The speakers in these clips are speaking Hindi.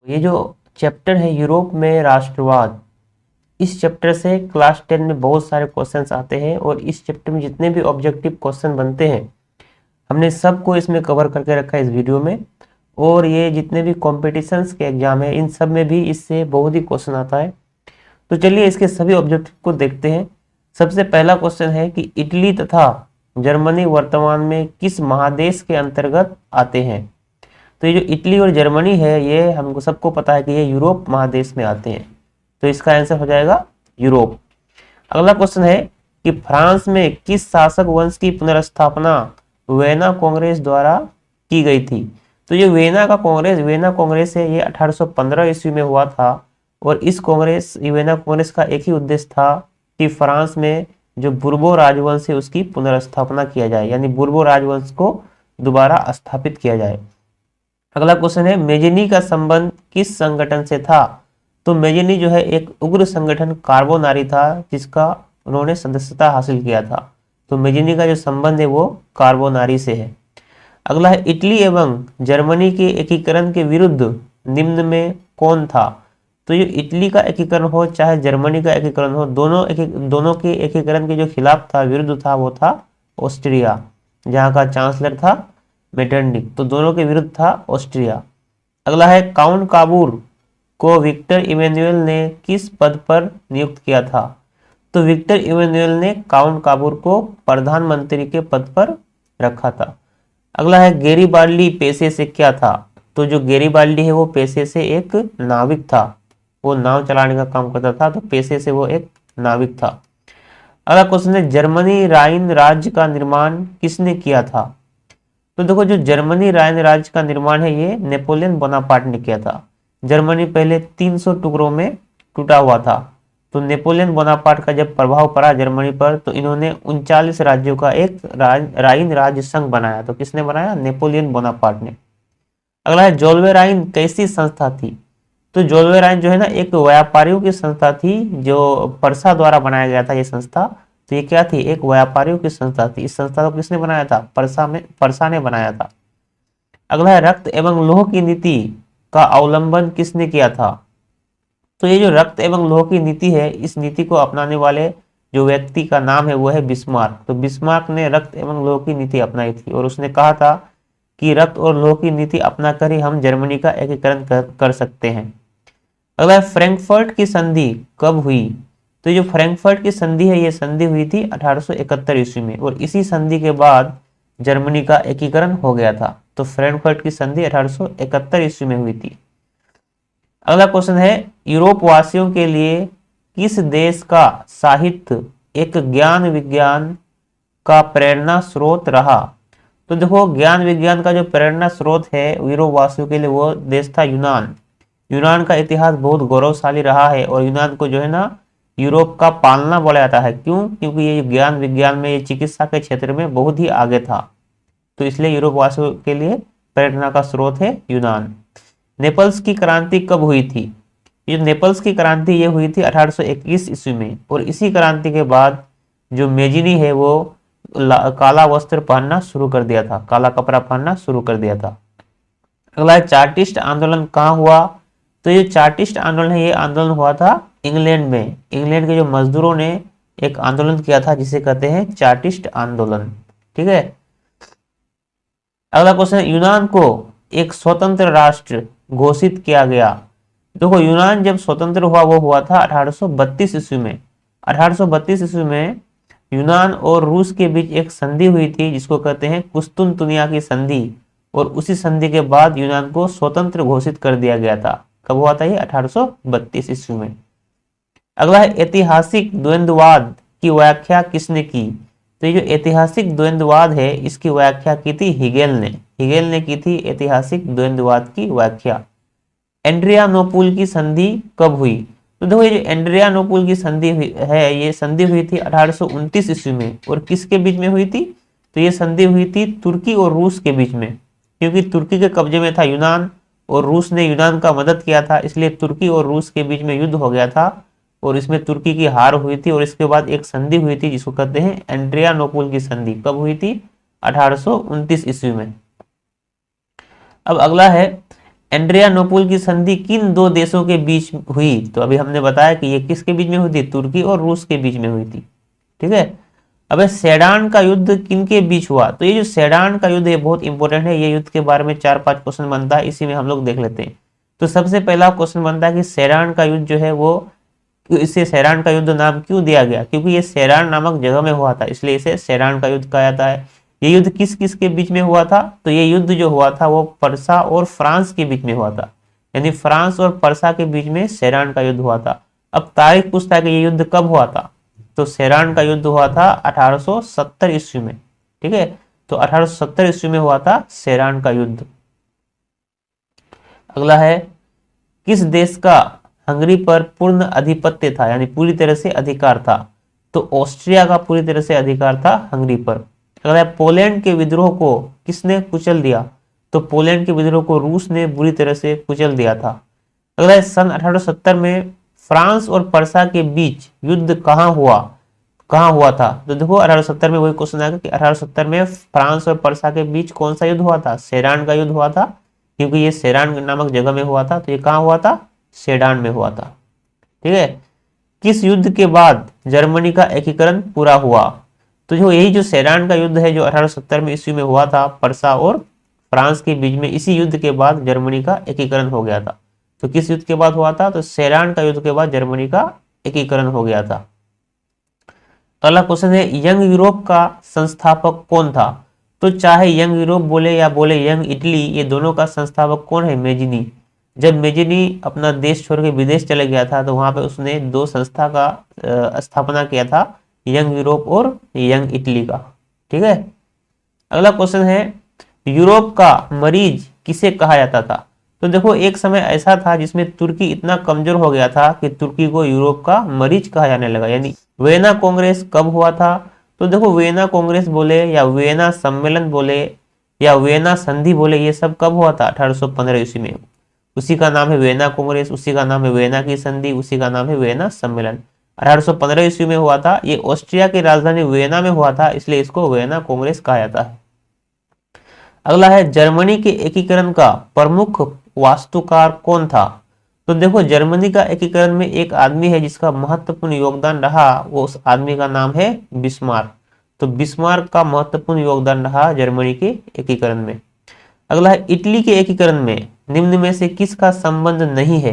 ये जो चैप्टर है यूरोप में राष्ट्रवाद, इस चैप्टर से क्लास 10 में बहुत सारे क्वेश्चंस आते हैं और इस चैप्टर में जितने भी ऑब्जेक्टिव क्वेश्चन बनते हैं हमने सबको इसमें कवर करके रखा है इस वीडियो में। और ये जितने भी कॉम्पिटिशन्स के एग्जाम है इन सब में भी इससे बहुत ही क्वेश्चन आता है। तो चलिए इसके सभी ऑब्जेक्टिव को देखते हैं। सबसे पहला क्वेश्चन है कि इटली तथा जर्मनी वर्तमान में किस महादेश के अंतर्गत आते हैं। तो ये जो इटली और जर्मनी है ये हमको सबको पता है कि ये यूरोप महादेश में आते हैं, तो इसका आंसर हो जाएगा यूरोप। अगला क्वेश्चन है कि फ्रांस में किस शासक वंश की पुनर्स्थापना वेना कांग्रेस द्वारा की गई थी। तो ये वेना कांग्रेस है, ये 1815 ईस्वी में हुआ था और इस वेना कांग्रेस का एक ही उद्देश्य था कि फ्रांस में जो बुर्बो राजवंश है उसकी पुनर्स्थापना किया जाए, यानी बुर्बो राजवंश को दोबारा स्थापित किया जाए। अगला क्वेश्चन है मेजिनी का संबंध किस संगठन से था। तो मेजिनी जो है एक उग्र संगठन कार्बोनारी था जिसका उन्होंने सदस्यता हासिल किया था। तो मेजिनी का जो संबंध है वो कार्बोनारी से है। अगला है इटली एवं जर्मनी के एकीकरण के विरुद्ध निम्न में कौन था। तो ये इटली का एकीकरण हो चाहे जर्मनी का एकीकरण हो, दोनों के एकीकरण के जो खिलाफ था, विरुद्ध था, वो था ऑस्ट्रिया, जहाँ का चांसलर था मेटरनिक। तो दोनों के विरुद्ध था ऑस्ट्रिया। अगला है काउंट काबूर को विक्टर इमैनुअल ने किस पद पर नियुक्त किया था। तो विक्टर इमैनुअल ने काउंट काबूर को प्रधानमंत्री के पद पर रखा था। अगला है गैरीबाल्डी पेशे से क्या था। तो जो गैरीबाल्डी है वो पेशे से एक नाविक था, वो नाव चलाने का काम करता था, तो पेशे से वो एक नाविक था। अगला क्वेश्चन है जर्मनी राइन राज्य का निर्माण किसने किया था। तो देखो जो जर्मनी राइन राज्य का निर्माण है ये नेपोलियन बोनापार्ट ने किया था। जर्मनी पहले 300 टुकड़ों में टूटा हुआ था, तो नेपोलियन बोनापार्ट का जब प्रभाव पड़ा जर्मनी पर तो इन्होंने 39 राज्यों का एक राइन राज्य संघ बनाया। तो किसने बनाया? नेपोलियन बोनापार्ट ने। अगला है जोल्वे राइन कैसी संस्था थी। तो जोल्वे राइन जो है ना एक व्यापारियों की संस्था थी, जो परसा द्वारा बनाया गया था ये संस्था। तो ये क्या थी? एक व्यापारियों की संस्था थी। इस संस्था को किसने बनाया था? परसा ने बनाया था। अगला है रक्त एवं लोह की नीति का अवलंबन किसने किया था। तो ये जो रक्त एवं लोह की नीति है, इस नीति को अपनाने वाले जो व्यक्ति का नाम है वो है बिस्मार्क। तो बिस्मार्क ने रक्त एवं लोह की नीति अपनाई थी और उसने कहा था कि रक्त और लोह की नीति अपना कर ही हम जर्मनी का एकीकरण कर सकते हैं। अगला है फ्रैंकफर्ट की संधि कब हुई। तो जो फ्रैंकफर्ट की संधि है ये संधि हुई थी 1871 ईस्वी में और इसी संधि के बाद जर्मनी का एकीकरण हो गया था। तो फ्रैंकफर्ट की संधि 1871 ईस्वी में हुई थी। अगला क्वेश्चन है यूरोप वासियों के लिए किस देश का साहित्य एक ज्ञान विज्ञान का प्रेरणा स्रोत रहा। तो देखो ज्ञान विज्ञान का जो प्रेरणा स्रोत है यूरोप वासियों के लिए वो देश था यूनान। यूनान का इतिहास बहुत गौरवशाली रहा है और यूनान को जो है ना यूरोप का पालना बोला जाता है। क्यों? क्योंकि ये ज्ञान विज्ञान में, ये चिकित्सा के क्षेत्र में बहुत ही आगे था, तो इसलिए यूरोप वासियों के लिए प्रेरणा का स्रोत है यूनान। नेपल्स की क्रांति कब हुई थी। ये नेपल्स की क्रांति ये हुई थी 1821 ईस्वी में और इसी क्रांति के बाद जो मेजिनी है वो काला वस्त्र पहनना शुरू कर दिया था, काला कपड़ा पहनना शुरू कर दिया था। अगला है चार्टिस्ट आंदोलन कहाँ हुआ। तो ये चार्टिस्ट आंदोलन है, ये आंदोलन हुआ था इंग्लैंड में। इंग्लैंड के जो मजदूरों ने एक आंदोलन किया था जिसे कहते हैं चार्टिस्ट आंदोलन। ठीक है। अगला क्वेश्चन, यूनान को एक स्वतंत्र राष्ट्र घोषित किया गया। देखो यूनान जब स्वतंत्र हुआ वो हुआ था 1832 ईस्वी में। 1832 ईस्वी में यूनान और रूस के बीच एक संधि हुई थी जिसको कहते हैं कुस्तुनतुनिया की संधि और उसी संधि के बाद यूनान को स्वतंत्र घोषित कर दिया गया था। कब हुआ था ये? 1832 ईस्वी में। अगला है ऐतिहासिक द्वंद्ववाद की व्याख्या किसने की। तो ये जो ऐतिहासिक द्वंद्ववाद है इसकी व्याख्या की थी हिगेल ने। हिगेल ने की थी ऐतिहासिक द्वंद्ववाद की व्याख्या। एड्रियानोपुल की संधि कब हुई। तो देखो ये जो एड्रियानोपुल की संधि है ये संधि हुई थी 1829 ईस्वी में और किसके बीच में हुई थी। तो ये संधि हुई थी तुर्की और रूस के बीच में, क्योंकि तुर्की के कब्जे में था यूनान और रूस ने यूनान का मदद किया था, इसलिए तुर्की और रूस के बीच में युद्ध हो गया था और इसमें तुर्की की हार हुई थी और इसके बाद एक संधि हुई थी जिसको कहते हैं एड्रियानोपुल की संधि। कब हुई थी? 1829 ईस्वी में। अब अगला है एड्रियानोपुल की संधि किन दो देशों के बीच हुई? तो अभी हमने बताया कि ये किसके बीच में हुई थी? तुर्की और रूस के बीच में हुई थी। ठीक है। अब सेडान का युद्ध किनके बीच हुआ? तो ये जो सेडान का युद्ध है बहुत इंपॉर्टेंट है। ये युद्ध के बारे में 4-5 क्वेश्चन बनता है, इसी में हम लोग देख लेते हैं। तो सबसे पहला क्वेश्चन बनता है कि सेडान का युद्ध जो है वो, इसे सेडान का युद्ध नाम क्यों दिया गया? क्योंकि ये सेडान नामक जगह में हुआ था, इसलिए इसे सेडान का युद्ध कहा जाता है। ये युद्ध किस किस के बीच में हुआ था? तो ये युद्ध जो हुआ था वो पर्सा और फ्रांस के बीच में हुआ था, यानी फ्रांस और पर्सा के बीच में सेडान का युद्ध हुआ था। अब तारीख पूछता है कि ये युद्ध कब हुआ था? तो सेडान का युद्ध हुआ था 1870 ईस्वी में। ठीक है, तो 1870 ईस्वी में हुआ था सेडान का युद्ध। अगला है, किस देश का हंगरी पर पूर्ण अधिपत्य था, यानी पूरी तरह से अधिकार था? तो ऑस्ट्रिया का पूरी तरह से अधिकार था हंगरी पर। अगला है, पोलैंड के विद्रोह को किसने कुचल दिया? तो पोलैंड के विद्रोह को रूस ने बुरी तरह से कुचल दिया था। अगला है, सन 1870 में फ्रांस और पर्सा के बीच युद्ध कहाँ हुआ था? तो देखो 1870 में वही क्वेश्चन आएगा कि 1870 में फ्रांस और पर्सा के बीच कौन सा युद्ध हुआ था? सेडान का युद्ध हुआ था, क्योंकि ये सेडान नामक जगह में हुआ था। तो ये कहाँ हुआ था? सेडान में हुआ था। ठीक है। किस युद्ध के बाद जर्मनी का एकीकरण पूरा हुआ? तो जो यही जो सेडान का युद्ध है जो 1870 में ईस्वी में हुआ था पर्सा और फ्रांस के बीच में, इसी युद्ध के बाद जर्मनी का एकीकरण हो गया था। तो किस युद्ध के बाद हुआ था? तो सेडान का युद्ध के बाद जर्मनी का एकीकरण हो गया था। अगला क्वेश्चन है, यंग यूरोप का संस्थापक कौन था? तो चाहे यंग यूरोप बोले या बोले यंग इटली, ये दोनों का संस्थापक कौन है? मेजिनी। जब मेजिनी अपना देश छोड़ के विदेश चले गया था तो वहां पे उसने दो संस्था का स्थापना किया था, यंग यूरोप और यंग इटली का। ठीक है। अगला क्वेश्चन है, यूरोप का मरीज किसे कहा जाता था? तो देखो एक समय ऐसा था जिसमें तुर्की इतना कमजोर हो गया था कि तुर्की को यूरोप का मरीज कहा जाने लगा। यानी वियना कांग्रेस कब हुआ था? तो देखो वियना कांग्रेस बोले या वियना सम्मेलन बोले या वियना संधि बोले, ये सब कब हुआ था? 1815 ईस्वी में। उसी का नाम है वियना कांग्रेस, उसी का नाम है वियना की संधि, उसी का नाम है वियना सम्मेलन। 1815 ईस्वी में हुआ था। ये ऑस्ट्रिया की राजधानी वियना में हुआ था, इसलिए इसको वियना कांग्रेस कहा जाता है। अगला है, जर्मनी के एकीकरण का प्रमुख वास्तुकार कौन था? तो देखो जर्मनी का एकीकरण में एक आदमी है जिसका महत्वपूर्ण योगदान रहा, वो उस आदमी का नाम है बिस्मार्क। तो बिस्मार्क का महत्वपूर्ण योगदान रहा जर्मनी के एकीकरण में। अगला है, इटली के एकीकरण में निम्न में से किसका संबंध नहीं है?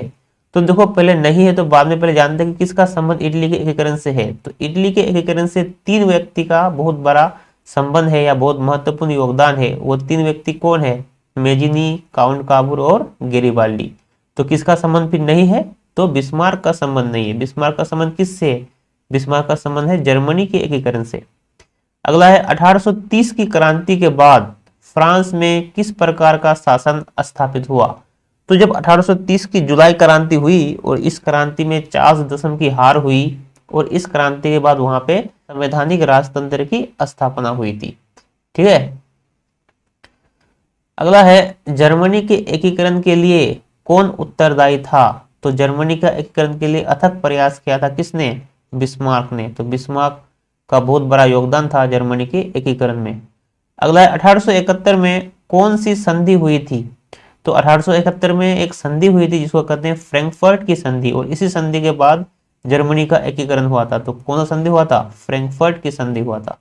तो देखो पहले नहीं है तो बाद में पहले जानते हैं कि किसका संबंध इटली के एकीकरण से है। तो इटली के एकीकरण से 3 व्यक्ति का बहुत बड़ा संबंध है या बहुत महत्वपूर्ण योगदान है। वो 3 व्यक्ति कौन है? मेजिनी, काउंट काबूर और गेरिबाल्डी। तो किसका संबंध फिर नहीं है? तो बिस्मार्क का संबंध नहीं है। बिस्मार्क का संबंध किससे है? बिस्मार्क का संबंध है जर्मनी के एकीकरण से। अगला है, 1830 की क्रांति के बाद फ्रांस में किस प्रकार का शासन स्थापित हुआ? तो जब 1830 की जुलाई क्रांति हुई और इस क्रांति में चार्ल्स दशम की हार हुई और इस क्रांति के बाद वहां पे संवैधानिक राजतंत्र की स्थापना हुई थी। ठीक है। अगला है, जर्मनी के एकीकरण के लिए कौन उत्तरदायी था? तो जर्मनी का एकीकरण के लिए अथक प्रयास किया था किसने? बिस्मार्क ने। तो बिस्मार्क का बहुत बड़ा योगदान था जर्मनी के एकीकरण में। अगला है, 1871 में कौन सी संधि हुई थी? तो 1871 में एक संधि हुई थी जिसको कहते हैं फ्रैंकफर्ट की संधि, और इसी संधि के बाद जर्मनी का एकीकरण हुआ था। तो कौन सा संधि हुआ था? फ्रैंकफर्ट की संधि हुआ था।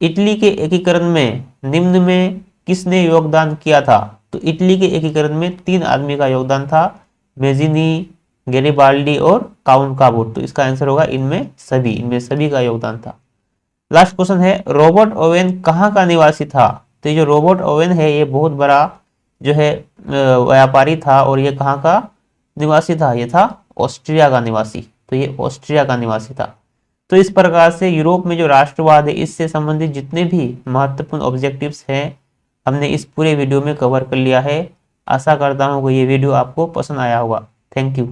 इटली के एकीकरण में निम्न में किसने योगदान किया था? तो इटली के एकीकरण में 3 आदमी का योगदान था, मेजिनी, गेरिबाल्डी और काउंट काबूर। तो इसका आंसर होगा इनमें सभी का योगदान था। लास्ट क्वेश्चन है, रॉबर्ट ओवेन कहाँ का निवासी था? तो ये जो रॉबर्ट ओवेन है ये बहुत बड़ा जो है व्यापारी था, और ये कहाँ का निवासी था? ये था ऑस्ट्रिया का निवासी। तो ये ऑस्ट्रिया का निवासी था। तो इस प्रकार से यूरोप में जो राष्ट्रवाद है इससे संबंधित जितने भी महत्वपूर्ण ऑब्जेक्टिव्स हैं हमने इस पूरे वीडियो में कवर कर लिया है। आशा करता हूँ कि ये वीडियो आपको पसंद आया होगा। Thank you.